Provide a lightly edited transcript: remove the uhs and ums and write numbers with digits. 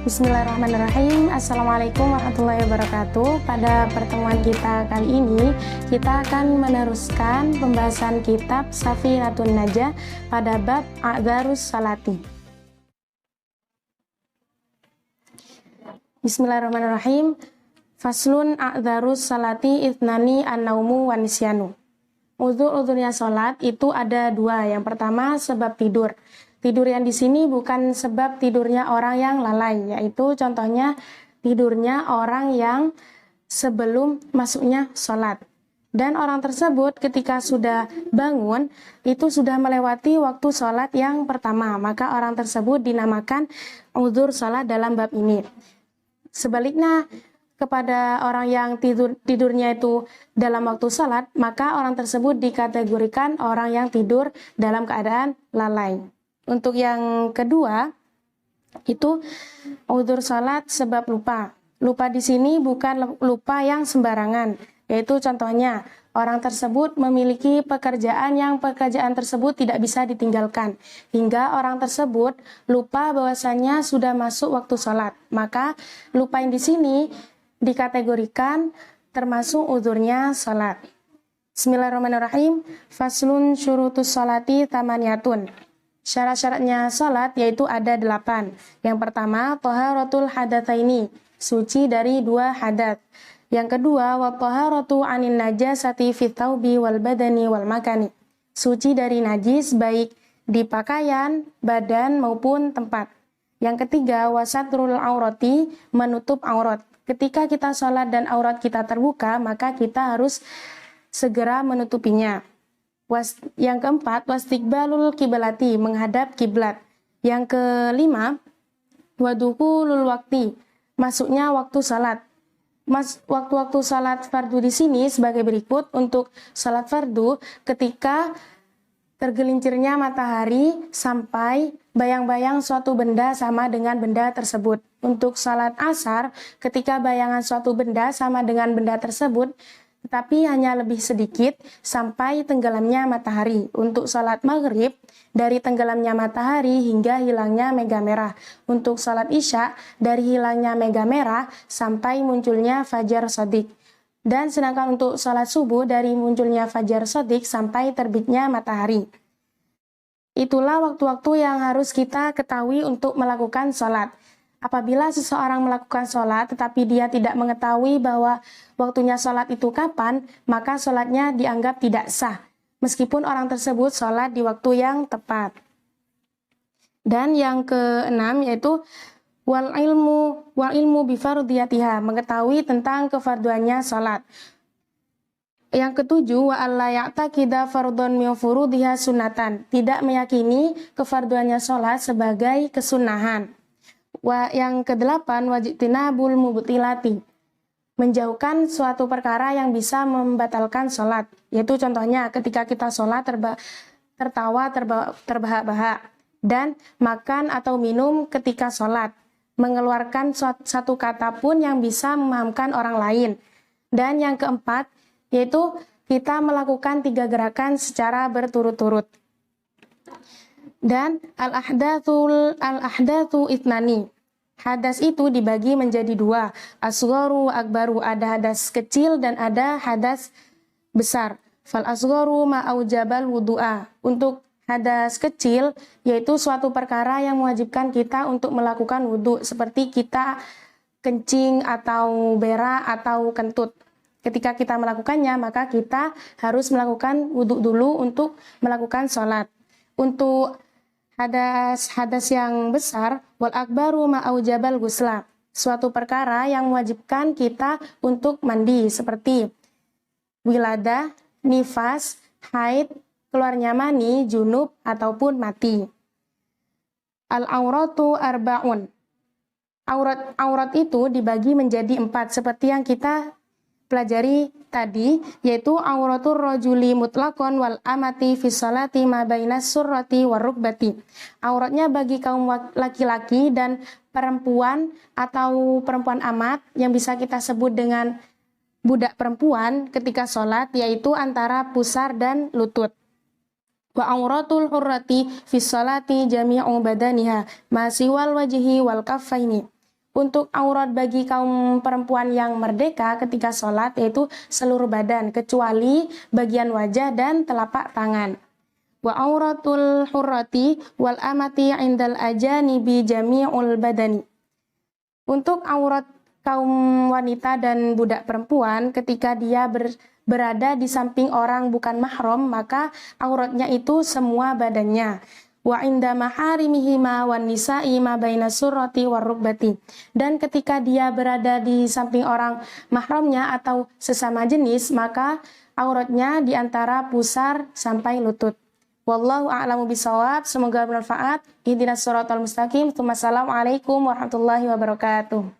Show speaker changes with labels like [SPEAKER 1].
[SPEAKER 1] Bismillahirrahmanirrahim. Assalamualaikum warahmatullahi wabarakatuh. Pada pertemuan kita kali ini, kita akan meneruskan pembahasan kitab Safinatun Najah pada bab A'dzarus Salati. Bismillahirrahmanirrahim. Faslun A'dzarus Salati Ithnani An-Naumu wa Nisyanu. Uzur-uzurnya sholat itu ada dua. Yang pertama sebab tidur. Tidur yang di sini bukan sebab tidurnya orang yang lalai, yaitu contohnya tidurnya orang yang sebelum masuknya sholat. Dan orang tersebut ketika sudah bangun, itu sudah melewati waktu sholat yang pertama, maka orang tersebut dinamakan uzur sholat dalam bab ini. Sebaliknya, kepada orang yang tidurnya itu dalam waktu sholat, maka orang tersebut dikategorikan orang yang tidur dalam keadaan lalai. Untuk yang kedua, itu uzur sholat sebab lupa. Lupa di sini bukan lupa yang sembarangan, yaitu contohnya orang tersebut memiliki pekerjaan yang pekerjaan tersebut tidak bisa ditinggalkan, hingga orang tersebut lupa bahwasanya sudah masuk waktu sholat. Maka lupa yang di sini dikategorikan termasuk uzurnya sholat. Bismillahirrahmanirrahim. Faslun syurutus sholati tamaniyatun. Syarat-syaratnya sholat yaitu ada 8. Yang pertama, thaharatul hadatsaini, suci dari dua hadat. Yang kedua, wa taharatu anin najasati fi thawbi wal badani wal makani, suci dari najis baik di pakaian, badan maupun tempat. Yang ketiga, wasatrul aurati, menutup aurat. Ketika kita sholat dan aurat kita terbuka, maka kita harus segera menutupinya. Yang keempat, wastiqbalul kiblati, menghadap kiblat. Yang kelima, wadukhulul wakti, masuknya waktu salat. Waktu-waktu salat fardu di sini sebagai berikut. Untuk salat fardu, ketika tergelincirnya matahari sampai bayang-bayang suatu benda sama dengan benda tersebut. Untuk salat asar, ketika bayangan suatu benda sama dengan benda tersebut, tetapi hanya lebih sedikit sampai tenggelamnya matahari. Untuk salat maghrib, dari tenggelamnya matahari hingga hilangnya mega merah. Untuk salat isya, dari hilangnya mega merah sampai munculnya fajar shadiq. Dan sedangkan untuk salat subuh, dari munculnya fajar shadiq sampai terbitnya matahari. Itulah waktu-waktu yang harus kita ketahui untuk melakukan salat. Apabila seseorang melakukan sholat tetapi dia tidak mengetahui bahwa waktunya sholat itu kapan, maka sholatnya dianggap tidak sah, meskipun orang tersebut sholat di waktu yang tepat. Dan yang keenam yaitu wal ilmu bifardiyatiha, mengetahui tentang kefarduannya sholat. Yang ketujuh, wa alla ya'taqida fardhon min furudiha sunatan, tidak meyakini kefarduannya sholat sebagai kesunahan. Yang kedelapan, wajtinabul mubtilati, menjauhkan suatu perkara yang bisa membatalkan sholat. Yaitu contohnya ketika kita sholat tertawa terbahak-bahak, dan makan atau minum ketika sholat, mengeluarkan satu kata pun yang bisa memahamkan orang lain. Dan yang keempat, yaitu kita melakukan 3 gerakan secara berturut-turut. Dan al-ahdatsu itnani, hadas itu dibagi menjadi 2, asgharu wa akbaru, ada hadas kecil dan ada hadas besar. Fal asgharu ma aujabal wudu'a, untuk hadas kecil yaitu suatu perkara yang mewajibkan kita untuk melakukan wudu, seperti kita kencing atau berak atau kentut. Ketika kita melakukannya, maka kita harus melakukan wudu dulu untuk melakukan sholat. Untuk hadas yang besar, wal akbaru ma aujabal ghusla, suatu perkara yang mewajibkan kita untuk mandi, seperti wiladah, nifas, haid, keluarnya mani, junub ataupun mati. Al auratu arba'un, aurat itu dibagi menjadi 4 seperti yang kita pelajari tadi, yaitu auratur rajuli mutlaqon wal amati fi sholati ma bainas surrati war rukbati. Auratnya bagi kaum laki-laki dan perempuan atau perempuan amat yang bisa kita sebut dengan budak perempuan ketika sholat, yaitu antara pusar dan lutut. Wa auratul hurrati fi sholati jami'u badaniha ma siwal wajhi wal kaffaini. Untuk aurat bagi kaum perempuan yang merdeka ketika sholat yaitu seluruh badan kecuali bagian wajah dan telapak tangan. Wa auratul hurrati wal amati indal ajanibi jami'ul badani. Untuk aurat kaum wanita dan budak perempuan ketika dia berada di samping orang bukan mahram, maka auratnya itu semua badannya. Wa inda maharimihima wan nisa'i ma baina surrati war rukbati. Dan ketika dia berada di samping orang mahramnya atau sesama jenis, maka auratnya di antara pusar sampai lutut. Wallahu a'lamu bishawab. Semoga bermanfaat. Ihdinas shiratal mustaqim. Wassalamualaikum warahmatullahi wabarakatuh.